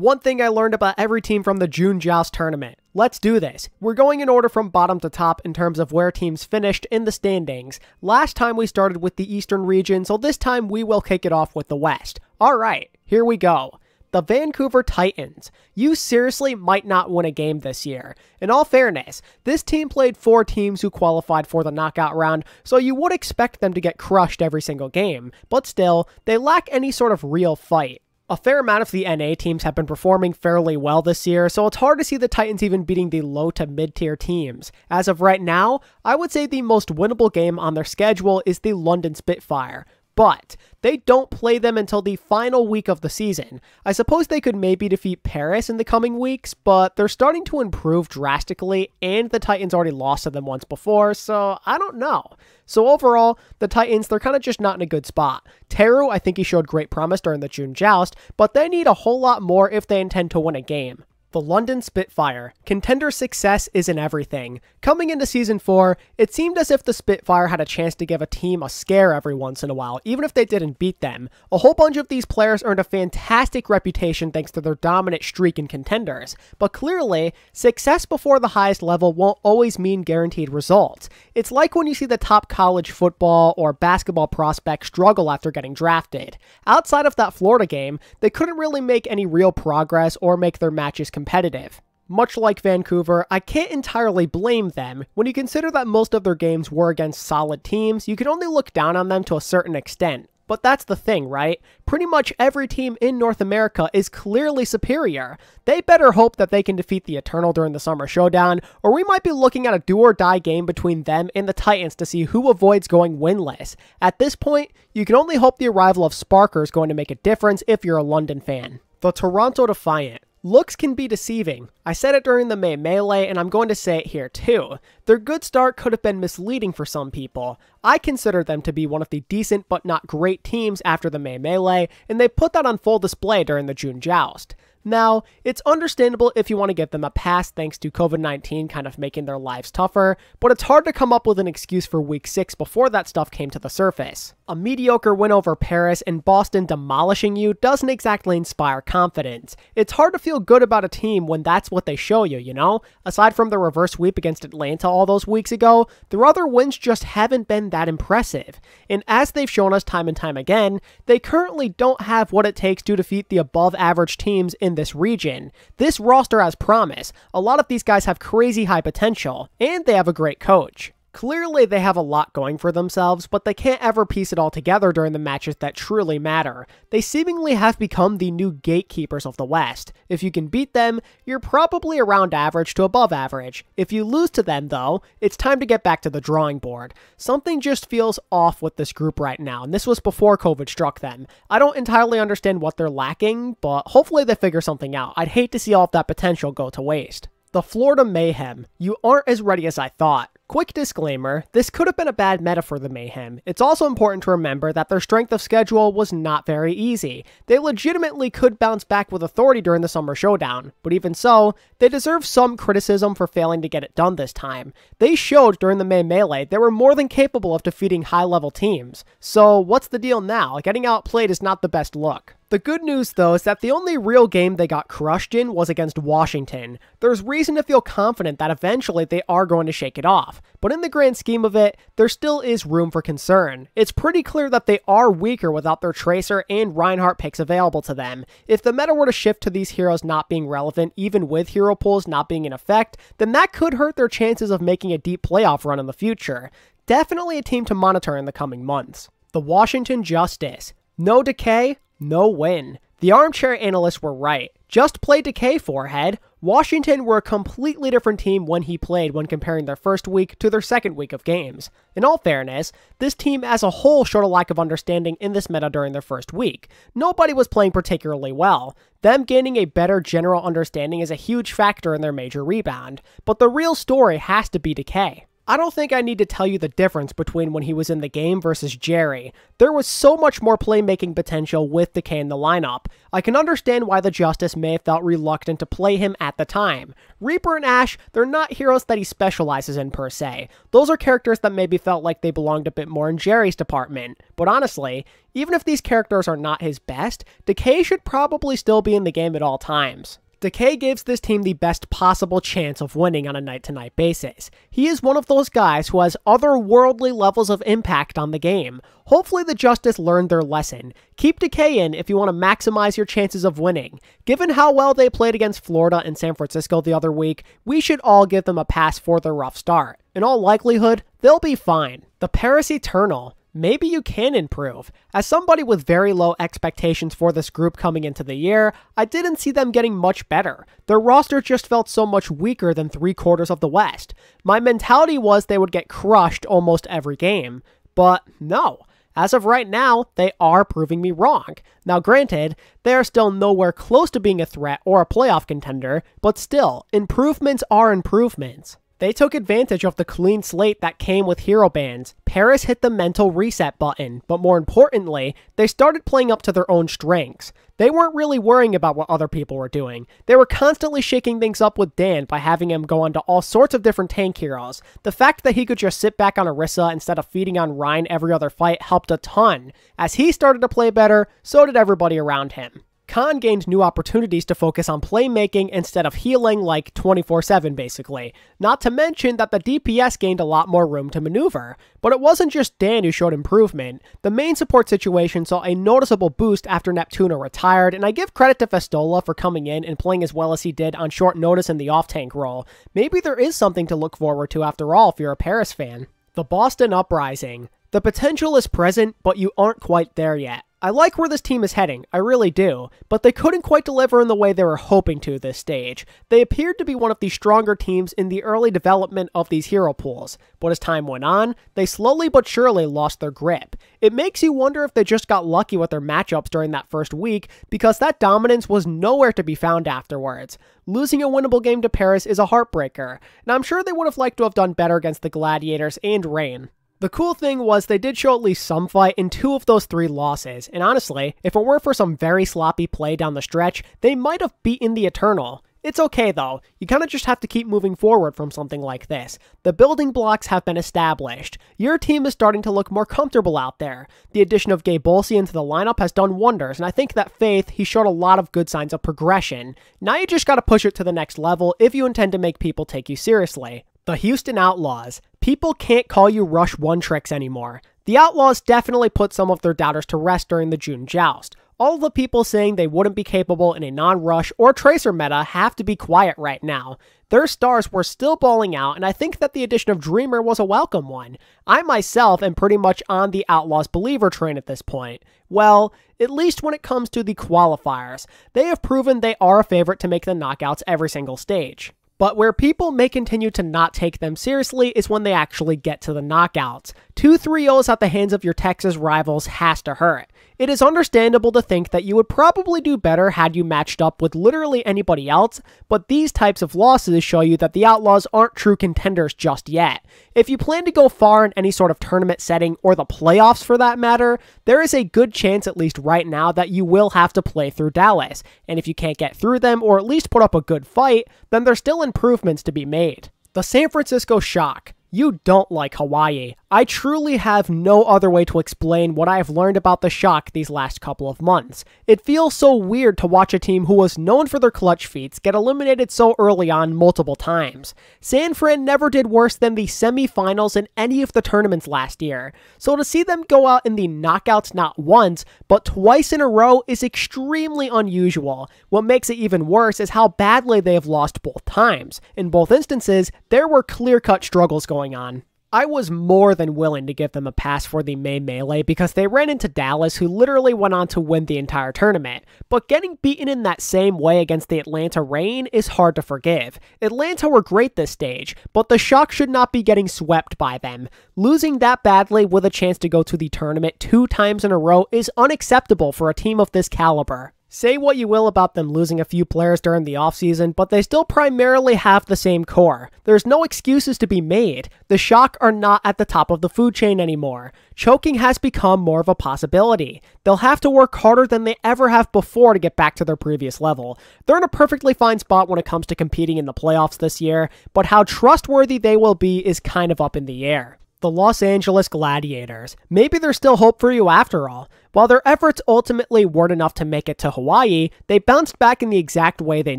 One thing I learned about every team from the June Joust tournament. Let's do this. We're going in order from bottom to top in terms of where teams finished in the standings. Last time we started with the Eastern region, so this time we will kick it off with the West. Alright, here we go. The Vancouver Titans. You seriously might not win a game this year. In all fairness, this team played 4 teams who qualified for the knockout round, so you would expect them to get crushed every single game, but still, they lack any sort of real fight. A fair amount of the NA teams have been performing fairly well this year, so it's hard to see the Titans even beating the low to mid-tier teams. As of right now, I would say the most winnable game on their schedule is the London Spitfire. But they don't play them until the final week of the season. I suppose they could maybe defeat Paris in the coming weeks, but they're starting to improve drastically, and the Titans already lost to them once before, so I don't know. So overall, the Titans, they're kind of just not in a good spot. Teru, I think he showed great promise during the June Joust, but they need a whole lot more if they intend to win a game. The London Spitfire. Contender success isn't everything. Coming into Season 4, it seemed as if the Spitfire had a chance to give a team a scare every once in a while, even if they didn't beat them. A whole bunch of these players earned a fantastic reputation thanks to their dominant streak in contenders, but clearly, success before the highest level won't always mean guaranteed results. It's like when you see the top college football or basketball prospect struggle after getting drafted. Outside of that Florida game, they couldn't really make any real progress or make their matches competitive. Much like Vancouver, I can't entirely blame them. When you consider that most of their games were against solid teams, you can only look down on them to a certain extent. But that's the thing, right? Pretty much every team in North America is clearly superior. They better hope that they can defeat the Eternal during the Summer Showdown, or we might be looking at a do-or-die game between them and the Titans to see who avoids going winless. At this point, you can only hope the arrival of Sparker is going to make a difference if you're a London fan. The Toronto Defiant. Looks can be deceiving. I said it during the May Melee, and I'm going to say it here too. Their good start could have been misleading for some people. I consider them to be one of the decent but not great teams after the May Melee, and they put that on full display during the June Joust. Now, it's understandable if you want to give them a pass thanks to COVID-19 kind of making their lives tougher, but it's hard to come up with an excuse for Week 6 before that stuff came to the surface. A mediocre win over Paris and Boston demolishing you doesn't exactly inspire confidence. It's hard to feel good about a team when that's what they show you, you know? Aside from the reverse sweep against Atlanta all those weeks ago, their other wins just haven't been that impressive. And as they've shown us time and time again, they currently don't have what it takes to defeat the above-average teams in this region. This roster has promise. A lot of these guys have crazy high potential, and they have a great coach. Clearly, they have a lot going for themselves, but they can't ever piece it all together during the matches that truly matter. They seemingly have become the new gatekeepers of the West. If you can beat them, you're probably around average to above average. If you lose to them, though, it's time to get back to the drawing board. Something just feels off with this group right now, and this was before COVID struck them. I don't entirely understand what they're lacking, but hopefully they figure something out. I'd hate to see all of that potential go to waste. The Florida Mayhem. You aren't as ready as I thought. Quick disclaimer, this could have been a bad meta for the Mayhem. It's also important to remember that their strength of schedule was not very easy. They legitimately could bounce back with authority during the Summer Showdown, but even so, they deserve some criticism for failing to get it done this time. They showed during the May Melee they were more than capable of defeating high-level teams. So what's the deal now? Getting outplayed is not the best look. The good news, though, is that the only real game they got crushed in was against Washington. There's reason to feel confident that eventually they are going to shake it off, but in the grand scheme of it, there still is room for concern. It's pretty clear that they are weaker without their Tracer and Reinhardt picks available to them. If the meta were to shift to these heroes not being relevant, even with hero pools not being in effect, then that could hurt their chances of making a deep playoff run in the future. Definitely a team to monitor in the coming months. The Washington Justice. No Decay, no win. The armchair analysts were right. Just play Decay, forehead. Washington were a completely different team when he played when comparing their first week to their second week of games. In all fairness, this team as a whole showed a lack of understanding in this meta during their first week. Nobody was playing particularly well. Them gaining a better general understanding is a huge factor in their major rebound. But the real story has to be Decay. I don't think I need to tell you the difference between when he was in the game versus Jerry. There was so much more playmaking potential with Decay in the lineup. I can understand why the Justice may have felt reluctant to play him at the time. Reaper and Ash, they're not heroes that he specializes in per se. Those are characters that maybe felt like they belonged a bit more in Jerry's department. But honestly, even if these characters are not his best, Decay should probably still be in the game at all times. Decay gives this team the best possible chance of winning on a night-to-night basis. He is one of those guys who has otherworldly levels of impact on the game. Hopefully the Justice learned their lesson. Keep Decay in if you want to maximize your chances of winning. Given how well they played against Florida and San Francisco the other week, we should all give them a pass for their rough start. In all likelihood, they'll be fine. The Paris Eternal. Maybe you can improve. As somebody with very low expectations for this group coming into the year, I didn't see them getting much better. Their roster just felt so much weaker than 3/4 of the West. My mentality was they would get crushed almost every game. But no. As of right now, they are proving me wrong. Now granted, they are still nowhere close to being a threat or a playoff contender, but still, improvements are improvements. They took advantage of the clean slate that came with hero bans. Paris hit the mental reset button, but more importantly, they started playing up to their own strengths. They weren't really worrying about what other people were doing. They were constantly shaking things up with Dan by having him go onto all sorts of different tank heroes. The fact that he could just sit back on Orisa instead of feeding on Rein every other fight helped a ton. As he started to play better, so did everybody around him. Khan gained new opportunities to focus on playmaking instead of healing like 24/7 basically. Not to mention that the DPS gained a lot more room to maneuver. But it wasn't just Dan who showed improvement. The main support situation saw a noticeable boost after Neptuna retired, and I give credit to Festola for coming in and playing as well as he did on short notice in the off-tank role. Maybe there is something to look forward to after all if you're a Paris fan. The Boston Uprising. The potential is present, but you aren't quite there yet. I like where this team is heading, I really do, but they couldn't quite deliver in the way they were hoping to this stage. They appeared to be one of the stronger teams in the early development of these hero pools, but as time went on, they slowly but surely lost their grip. It makes you wonder if they just got lucky with their matchups during that first week, because that dominance was nowhere to be found afterwards. Losing a winnable game to Paris is a heartbreaker, and I'm sure they would have liked to have done better against the Gladiators and Reign. The cool thing was they did show at least some fight in 2 of those 3 losses, and honestly, if it weren't for some very sloppy play down the stretch, they might have beaten the Eternal. It's okay though, you kinda just have to keep moving forward from something like this. The building blocks have been established. Your team is starting to look more comfortable out there. The addition of Gabe Bolsey into the lineup has done wonders, and I think that Faith, he showed a lot of good signs of progression. Now you just gotta push it to the next level if you intend to make people take you seriously. The Houston Outlaws. People can't call you Rush 1 tricks anymore. The Outlaws definitely put some of their doubters to rest during the June Joust. All of the people saying they wouldn't be capable in a non-Rush or Tracer meta have to be quiet right now. Their stars were still balling out, and I think that the addition of Dreamer was a welcome one. I myself am pretty much on the Outlaws believer train at this point. Well, at least when it comes to the qualifiers. They have proven they are a favorite to make the knockouts every single stage. But where people may continue to not take them seriously is when they actually get to the knockouts. 2 3-0s at the hands of your Texas rivals has to hurt. It is understandable to think that you would probably do better had you matched up with literally anybody else, but these types of losses show you that the Outlaws aren't true contenders just yet. If you plan to go far in any sort of tournament setting, or the playoffs for that matter, there is a good chance at least right now that you will have to play through Dallas, and if you can't get through them or at least put up a good fight, then there's still improvements to be made. The San Francisco Shock. You don't like Hawaii. I truly have no other way to explain what I have learned about the Shock these last couple of months. It feels so weird to watch a team who was known for their clutch feats get eliminated so early on multiple times. San Fran never did worse than the semi-finals in any of the tournaments last year, so to see them go out in the knockouts not once, but twice in a row is extremely unusual. What makes it even worse is how badly they have lost both times. In both instances, there were clear-cut struggles going on. I was more than willing to give them a pass for the May Melee because they ran into Dallas, who literally went on to win the entire tournament, but getting beaten in that same way against the Atlanta Reign is hard to forgive. Atlanta were great this stage, but the Shock should not be getting swept by them. Losing that badly with a chance to go to the tournament 2 times in a row is unacceptable for a team of this caliber. Say what you will about them losing a few players during the offseason, but they still primarily have the same core. There's no excuses to be made. The Shock are not at the top of the food chain anymore. Choking has become more of a possibility. They'll have to work harder than they ever have before to get back to their previous level. They're in a perfectly fine spot when it comes to competing in the playoffs this year, but how trustworthy they will be is kind of up in the air. The Los Angeles Gladiators. Maybe there's still hope for you after all. While their efforts ultimately weren't enough to make it to Hawaii, they bounced back in the exact way they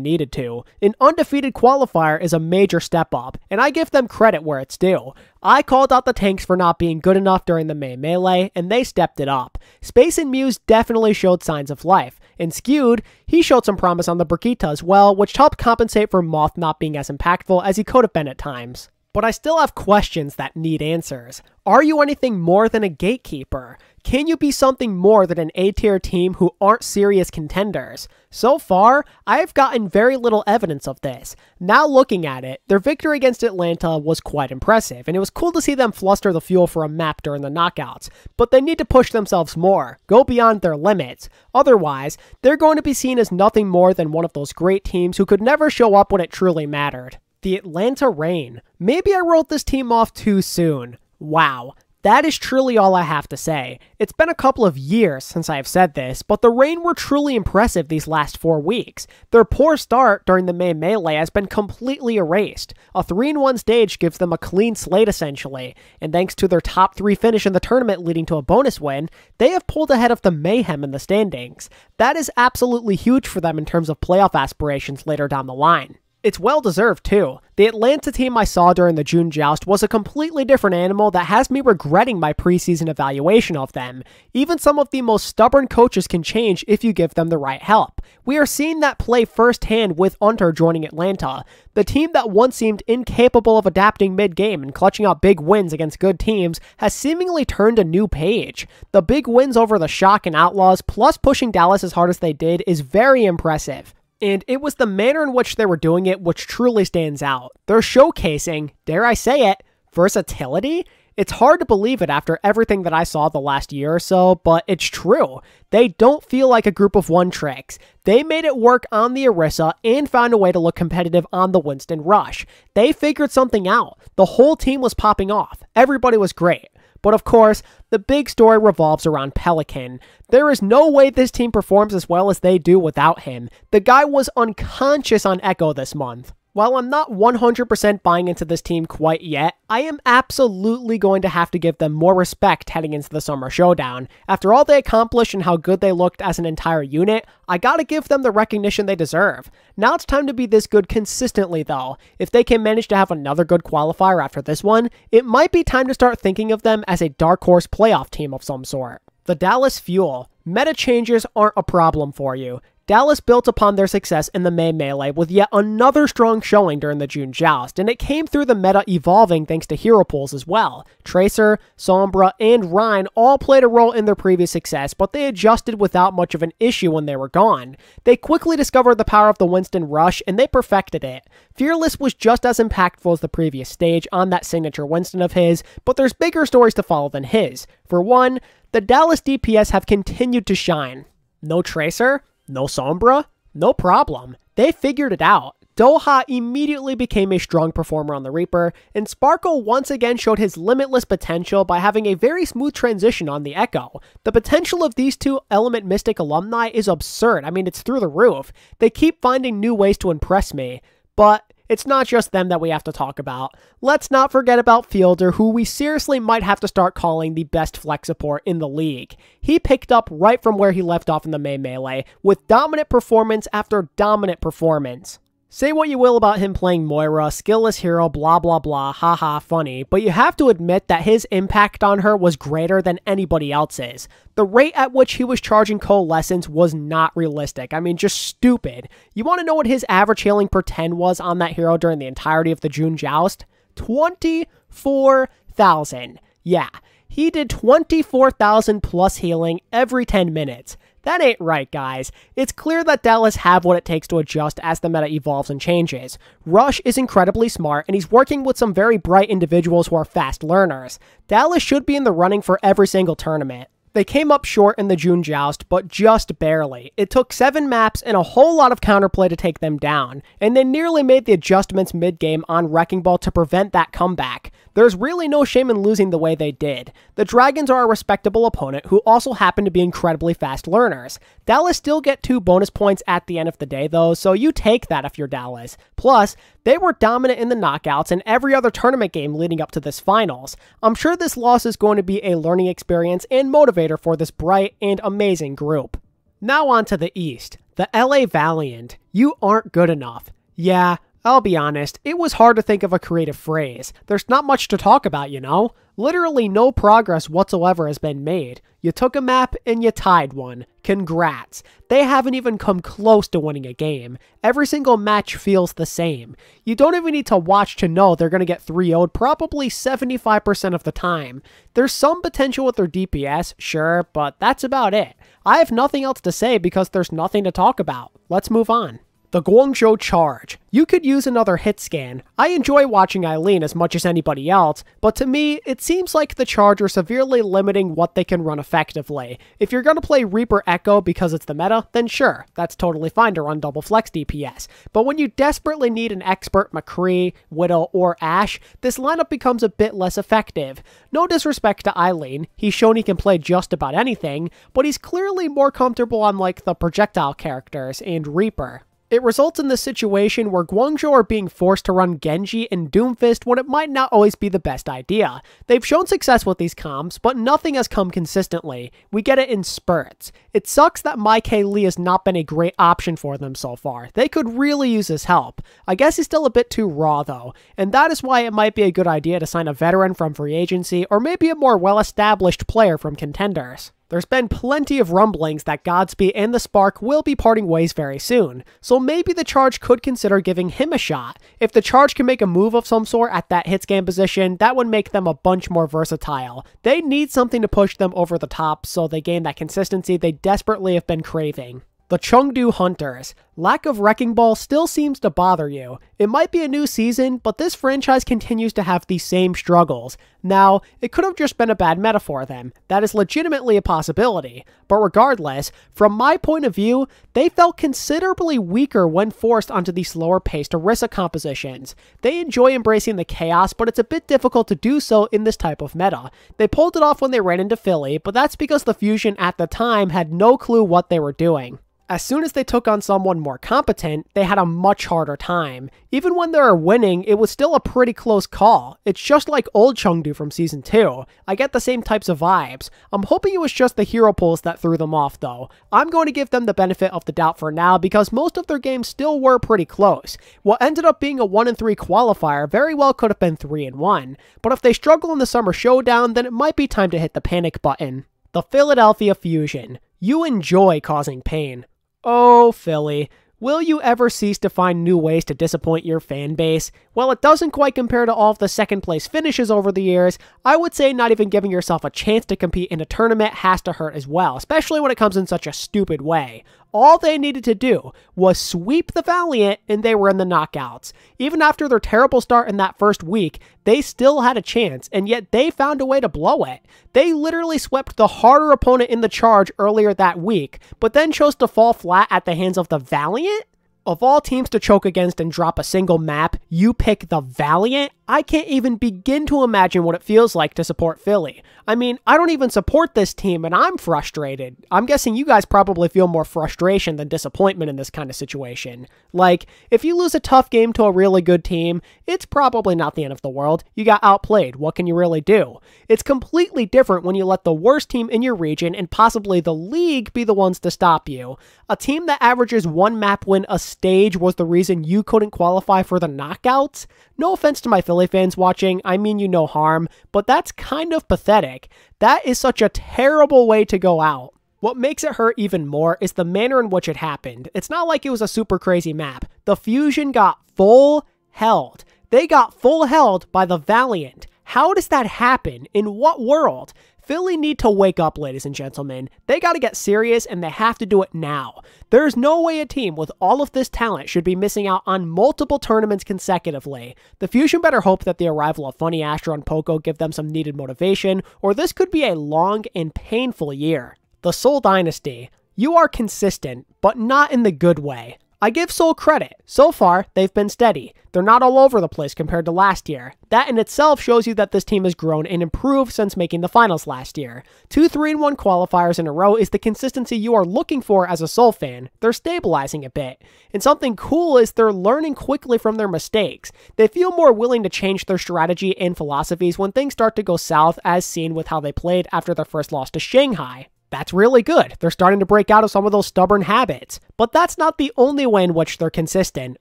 needed to. An undefeated qualifier is a major step up, and I give them credit where it's due. I called out the Tanks for not being good enough during the May Melee, and they stepped it up. Space and Muse definitely showed signs of life, and Skewed, he showed some promise on the Brigitte as well, which helped compensate for Moth not being as impactful as he could have been at times. But I still have questions that need answers. Are you anything more than a gatekeeper? Can you be something more than an A-tier team who aren't serious contenders? So far, I have gotten very little evidence of this. Now looking at it, their victory against Atlanta was quite impressive, and it was cool to see them fluster the fuel for a map during the knockouts, but they need to push themselves more, go beyond their limits. Otherwise, they're going to be seen as nothing more than one of those great teams who could never show up when it truly mattered. The Atlanta Reign. Maybe I wrote this team off too soon. Wow. That is truly all I have to say. It's been a couple of years since I have said this, but the Reign were truly impressive these last 4 weeks. Their poor start during the May Melee has been completely erased. A 3-1 stage gives them a clean slate essentially, and thanks to their top 3 finish in the tournament leading to a bonus win, they have pulled ahead of the Mayhem in the standings. That is absolutely huge for them in terms of playoff aspirations later down the line. It's well-deserved, too. The Atlanta team I saw during the June Joust was a completely different animal that has me regretting my preseason evaluation of them. Even some of the most stubborn coaches can change if you give them the right help. We are seeing that play firsthand with Unter joining Atlanta. The team that once seemed incapable of adapting mid-game and clutching out big wins against good teams has seemingly turned a new page. The big wins over the Shock and Outlaws, plus pushing Dallas as hard as they did, is very impressive. And it was the manner in which they were doing it which truly stands out. They're showcasing, dare I say it, versatility? It's hard to believe it after everything that I saw the last year or so, but it's true. They don't feel like a group of one tricks. They made it work on the Orisa and found a way to look competitive on the Winston Rush. They figured something out. The whole team was popping off. Everybody was great. But of course, the big story revolves around Pelican. There is no way this team performs as well as they do without him. The guy was unconscious on Echo this month. While I'm not 100% buying into this team quite yet, I am absolutely going to have to give them more respect heading into the Summer Showdown. After all they accomplished and how good they looked as an entire unit, I gotta give them the recognition they deserve. Now it's time to be this good consistently though. If they can manage to have another good qualifier after this one, it might be time to start thinking of them as a dark horse playoff team of some sort. The Dallas Fuel. Meta changes aren't a problem for you. Dallas built upon their success in the May Melee with yet another strong showing during the June Joust, and it came through the meta evolving thanks to hero pools as well. Tracer, Sombra, and Rein all played a role in their previous success, but they adjusted without much of an issue when they were gone. They quickly discovered the power of the Winston Rush, and they perfected it. Fearless was just as impactful as the previous stage on that signature Winston of his, but there's bigger stories to follow than his. For one, the Dallas DPS have continued to shine. No Tracer? No Sombra? No problem. They figured it out. Doha immediately became a strong performer on the Reaper, and Sparkle once again showed his limitless potential by having a very smooth transition on the Echo. The potential of these two Element Mystic alumni is absurd. I mean, it's through the roof. They keep finding new ways to impress me, but it's not just them that we have to talk about. Let's not forget about Fielder, who we seriously might have to start calling the best flex support in the league. He picked up right from where he left off in the May Melee, with dominant performance after dominant performance. Say what you will about him playing Moira, skillless hero, blah blah blah, haha funny, but you have to admit that his impact on her was greater than anybody else's. The rate at which he was charging Coalescence was not realistic. I mean, just stupid. You want to know what his average healing per 10 was on that hero during the entirety of the June Joust? 24,000. Yeah, he did 24,000 plus healing every 10 minutes. That ain't right, guys. It's clear that Dallas have what it takes to adjust as the meta evolves and changes. Rush is incredibly smart, and he's working with some very bright individuals who are fast learners. Dallas should be in the running for every single tournament. They came up short in the June Joust, but just barely. It took 7 maps and a whole lot of counterplay to take them down, and they nearly made the adjustments mid-game on Wrecking Ball to prevent that comeback. There's really no shame in losing the way they did. The Dragons are a respectable opponent who also happen to be incredibly fast learners. Dallas still get 2 bonus points at the end of the day though, so you take that if you're Dallas. Plus, they were dominant in the knockouts and every other tournament game leading up to this finals. I'm sure this loss is going to be a learning experience and motivator for this bright and amazing group. Now on to the East. The LA Valiant. You aren't good enough. Yeah, I'll be honest, it was hard to think of a creative phrase. There's not much to talk about, you know? Literally no progress whatsoever has been made. You took a map and you tied one. Congrats. They haven't even come close to winning a game. Every single match feels the same. You don't even need to watch to know they're going to get 3-0'd probably 75% of the time. There's some potential with their DPS, sure, but that's about it. I have nothing else to say because there's nothing to talk about. Let's move on. The Guangzhou Charge. You could use another hit scan. I enjoy watching Eileen as much as anybody else, but to me, it seems like the Charge are severely limiting what they can run effectively. If you're going to play Reaper Echo because it's the meta, then sure, that's totally fine to run double flex DPS. But when you desperately need an expert McCree, Widow, or Ashe, this lineup becomes a bit less effective. No disrespect to Eileen, he's shown he can play just about anything, but he's clearly more comfortable on like the projectile characters and Reaper. It results in this situation where Guangzhou are being forced to run Genji and Doomfist when it might not always be the best idea. They've shown success with these comps, but nothing has come consistently. We get it in spurts. It sucks that Myke Lee has not been a great option for them so far. They could really use his help. I guess he's still a bit too raw though, and that is why it might be a good idea to sign a veteran from free agency or maybe a more well-established player from contenders. There's been plenty of rumblings that Godspeed and the Spark will be parting ways very soon, so maybe the Charge could consider giving him a shot. If the Charge can make a move of some sort at that hit scan position, that would make them a bunch more versatile. They need something to push them over the top so they gain that consistency they desperately have been craving. The Chengdu Hunters. Lack of Wrecking Ball still seems to bother you. It might be a new season, but this franchise continues to have the same struggles. Now, it could have just been a bad meta for them. That is legitimately a possibility. But regardless, from my point of view, they felt considerably weaker when forced onto the slower-paced Orisa compositions. They enjoy embracing the chaos, but it's a bit difficult to do so in this type of meta. They pulled it off when they ran into Philly, but that's because the Fusion at the time had no clue what they were doing. As soon as they took on someone more competent, they had a much harder time. Even when they were winning, it was still a pretty close call. It's just like old Chengdu from Season 2. I get the same types of vibes. I'm hoping it was just the hero pulls that threw them off though. I'm going to give them the benefit of the doubt for now because most of their games still were pretty close. What ended up being a 1-3 qualifier very well could have been 3-1. But if they struggle in the Summer Showdown, then it might be time to hit the panic button. The Philadelphia Fusion. You enjoy causing pain. Oh, Philly, will you ever cease to find new ways to disappoint your fan base? While it doesn't quite compare to all of the second place finishes over the years, I would say not even giving yourself a chance to compete in a tournament has to hurt as well, especially when it comes in such a stupid way. All they needed to do was sweep the Valiant and they were in the knockouts. Even after their terrible start in that first week, they still had a chance, and yet they found a way to blow it. They literally swept the harder opponent in the Charge earlier that week, but then chose to fall flat at the hands of the Valiant? Of all teams to choke against and drop a single map, you pick the Valiant? I can't even begin to imagine what it feels like to support Philly. I mean, I don't even support this team and I'm frustrated. I'm guessing you guys probably feel more frustration than disappointment in this kind of situation. Like, if you lose a tough game to a really good team, it's probably not the end of the world. You got outplayed. What can you really do? It's completely different when you let the worst team in your region and possibly the league be the ones to stop you. A team that averages 1 map win a stage was the reason you couldn't qualify for the knockouts? No offense to my Philly fans watching, I mean you no harm, but that's kind of pathetic. That is such a terrible way to go out. What makes it hurt even more is the manner in which it happened. It's not like it was a super crazy map. The Fusion got full held. They got full held by the Valiant. How does that happen? In what world? Philly need to wake up, ladies and gentlemen. They gotta get serious, and they have to do it now. There's no way a team with all of this talent should be missing out on multiple tournaments consecutively. The Fusion better hope that the arrival of Funny Astro and Poco give them some needed motivation, or this could be a long and painful year. The Seoul Dynasty. You are consistent, but not in the good way. I give Seoul credit. So far, they've been steady. They're not all over the place compared to last year. That in itself shows you that this team has grown and improved since making the finals last year. 2 3-1 qualifiers in a row is the consistency you are looking for as a Seoul fan. They're stabilizing a bit. And something cool is they're learning quickly from their mistakes. They feel more willing to change their strategy and philosophies when things start to go south, as seen with how they played after their first loss to Shanghai. That's really good. They're starting to break out of some of those stubborn habits. But that's not the only way in which they're consistent.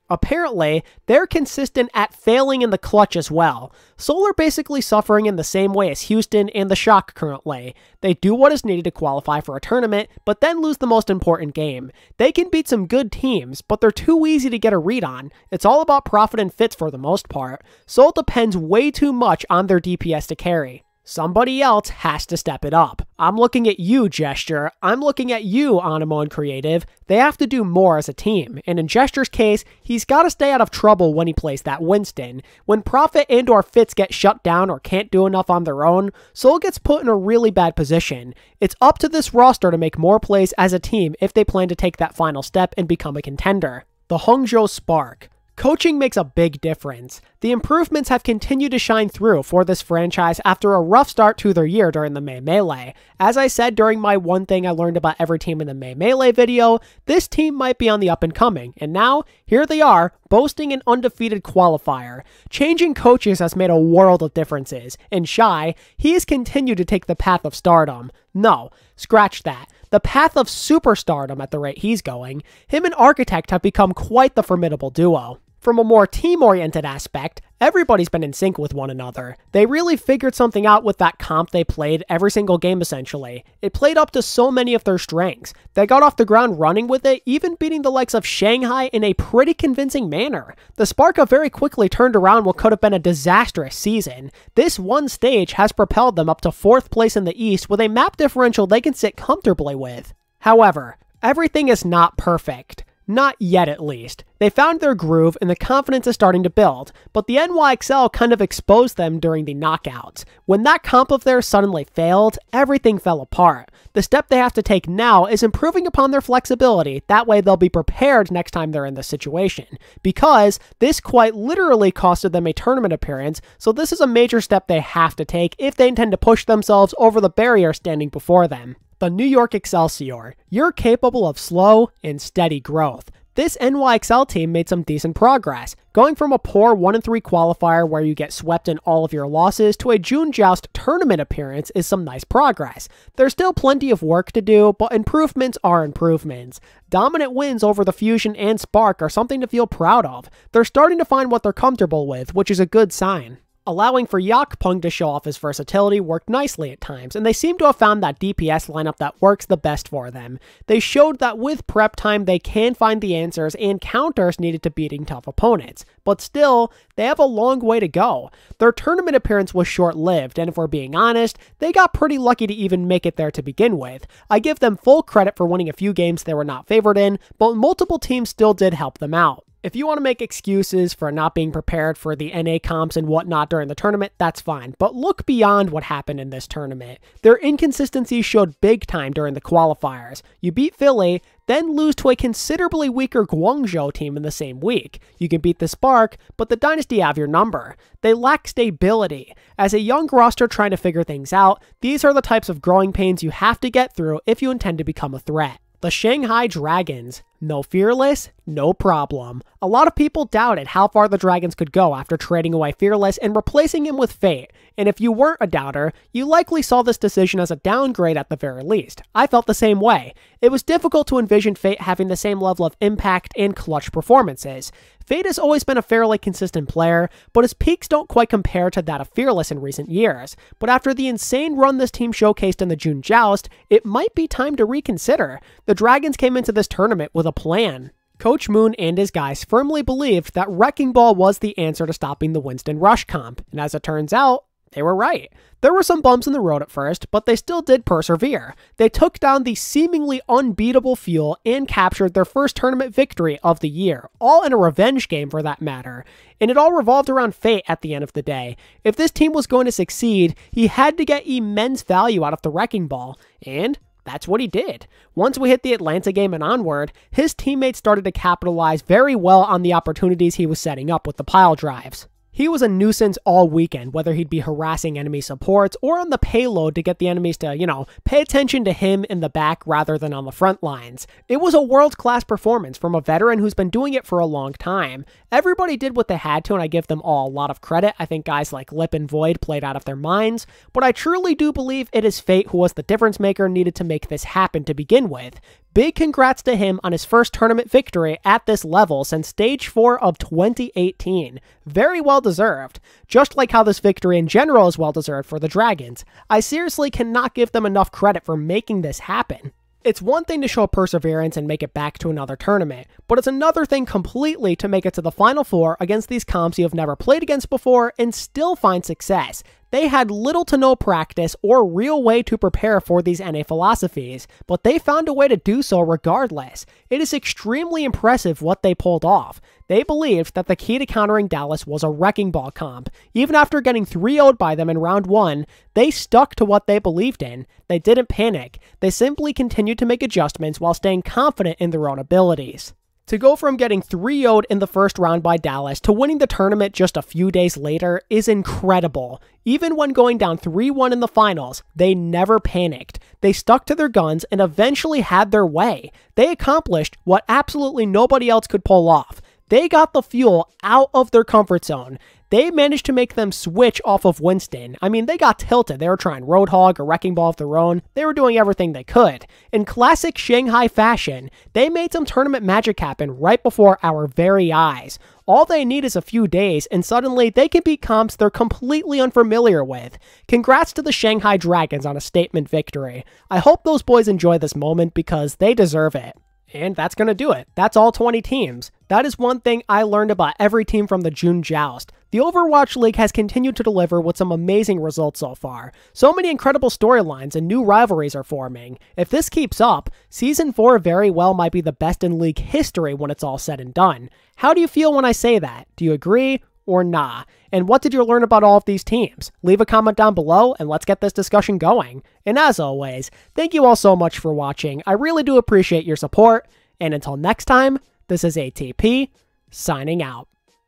Apparently, they're consistent at failing in the clutch as well. Seoul are basically suffering in the same way as Houston and the Shock currently. They do what is needed to qualify for a tournament, but then lose the most important game. They can beat some good teams, but they're too easy to get a read on. It's all about profit and fits for the most part. Seoul depends way too much on their DPS to carry. Somebody else has to step it up. I'm looking at you, Gesture. I'm looking at you, Animo and Creative. They have to do more as a team, and in Gesture's case, he's got to stay out of trouble when he plays that Winston. When Profit and or Fitz get shut down or can't do enough on their own, Seoul gets put in a really bad position. It's up to this roster to make more plays as a team if they plan to take that final step and become a contender. The Hangzhou Spark. Coaching makes a big difference. The improvements have continued to shine through for this franchise after a rough start to their year during the May Melee. As I said during my one thing I learned about every team in the May Melee video, this team might be on the up and coming, and now, here they are, boasting an undefeated qualifier. Changing coaches has made a world of differences, and Shy, he has continued to take the path of stardom. No, scratch that. The path of superstardom at the rate he's going. Him and Architect have become quite the formidable duo. From a more team-oriented aspect, everybody's been in sync with one another. They really figured something out with that comp they played every single game essentially. It played up to so many of their strengths. They got off the ground running with it, even beating the likes of Shanghai in a pretty convincing manner. The Spark have very quickly turned around what could have been a disastrous season. This one stage has propelled them up to 4th place in the East with a map differential they can sit comfortably with. However, everything is not perfect. Not yet, at least. They found their groove and the confidence is starting to build, but the NYXL kind of exposed them during the knockouts. When that comp of theirs suddenly failed, everything fell apart. The step they have to take now is improving upon their flexibility, that way they'll be prepared next time they're in this situation. Because this quite literally costed them a tournament appearance, so this is a major step they have to take if they intend to push themselves over the barrier standing before them. The New York Excelsior. You're capable of slow and steady growth. This NYXL team made some decent progress, going from a poor 1-3 qualifier where you get swept in all of your losses to a June Joust tournament appearance is some nice progress. There's still plenty of work to do, but improvements are improvements. Dominant wins over the Fusion and Spark are something to feel proud of. They're starting to find what they're comfortable with, which is a good sign. Allowing for Yakpung to show off his versatility worked nicely at times, and they seem to have found that DPS lineup that works the best for them. They showed that with prep time they can find the answers and counters needed to beating tough opponents, but still, they have a long way to go. Their tournament appearance was short-lived, and if we're being honest, they got pretty lucky to even make it there to begin with. I give them full credit for winning a few games they were not favored in, but multiple teams still did help them out. If you want to make excuses for not being prepared for the NA comps and whatnot during the tournament, that's fine, but look beyond what happened in this tournament. Their inconsistencies showed big time during the qualifiers. You beat Philly, then lose to a considerably weaker Guangzhou team in the same week. You can beat the Spark, but the Dynasty have your number. They lack stability. As a young roster trying to figure things out, these are the types of growing pains you have to get through if you intend to become a threat. The Shanghai Dragons. No Fearless, no problem. A lot of people doubted how far the Dragons could go after trading away Fearless and replacing him with Fate, and if you weren't a doubter, you likely saw this decision as a downgrade at the very least. I felt the same way. It was difficult to envision Fate having the same level of impact and clutch performances. Fate has always been a fairly consistent player, but his peaks don't quite compare to that of Fearless in recent years. But after the insane run this team showcased in the June Joust, it might be time to reconsider. The Dragons came into this tournament with a plan. Coach Moon and his guys firmly believed that Wrecking Ball was the answer to stopping the Winston Rush comp, and as it turns out, They were right. There were some bumps in the road at first, but they still did persevere. They took down the seemingly unbeatable Fuel and captured their first tournament victory of the year, all in a revenge game for that matter. And it all revolved around fate at the end of the day. If this team was going to succeed, he had to get immense value out of the Wrecking Ball, and that's what he did. Once we hit the Atlanta game and onward, his teammates started to capitalize very well on the opportunities he was setting up with the pile drives. He was a nuisance all weekend, whether he'd be harassing enemy supports or on the payload to get the enemies to, pay attention to him in the back rather than on the front lines. It was a world-class performance from a veteran who's been doing it for a long time. Everybody did what they had to, and I give them all a lot of credit. I think guys like Lip and Void played out of their minds, but I truly do believe it is Fate who was the difference maker needed to make this happen to begin with. Big congrats to him on his first tournament victory at this level since Stage 4 of 2018. Very well deserved. Just like how this victory in general is well deserved for the Dragons. I seriously cannot give them enough credit for making this happen. It's one thing to show perseverance and make it back to another tournament, but it's another thing completely to make it to the Final Four against these comps you have never played against before and still find success. They had little to no practice or real way to prepare for these NA philosophies, but they found a way to do so regardless. It is extremely impressive what they pulled off. They believed that the key to countering Dallas was a Wrecking Ball comp. Even after getting 3-0'd by them in round 1, they stuck to what they believed in. They didn't panic. They simply continued to make adjustments while staying confident in their own abilities. To go from getting 3-0'd in the first round by Dallas to winning the tournament just a few days later is incredible. Even when going down 3-1 in the finals, they never panicked. They stuck to their guns and eventually had their way. They accomplished what absolutely nobody else could pull off. They got the Fuel out of their comfort zone. They managed to make them switch off of Winston. I mean, they got tilted. They were trying Roadhog or Wrecking Ball of their own. They were doing everything they could. In classic Shanghai fashion, they made some tournament magic happen right before our very eyes. All they need is a few days, and suddenly they can beat comps they're completely unfamiliar with. Congrats to the Shanghai Dragons on a statement victory. I hope those boys enjoy this moment because they deserve it. And that's going to do it. That's all 20 teams. That is one thing I learned about every team from the June Joust. The Overwatch League has continued to deliver with some amazing results so far. So many incredible storylines and new rivalries are forming. If this keeps up, Season 4 very well might be the best in League history when it's all said and done. How do you feel when I say that? Do you agree or nah? And what did you learn about all of these teams? Leave a comment down below and let's get this discussion going. And as always, thank you all so much for watching. I really do appreciate your support. And until next time, this is ATP, signing out.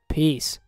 Peace.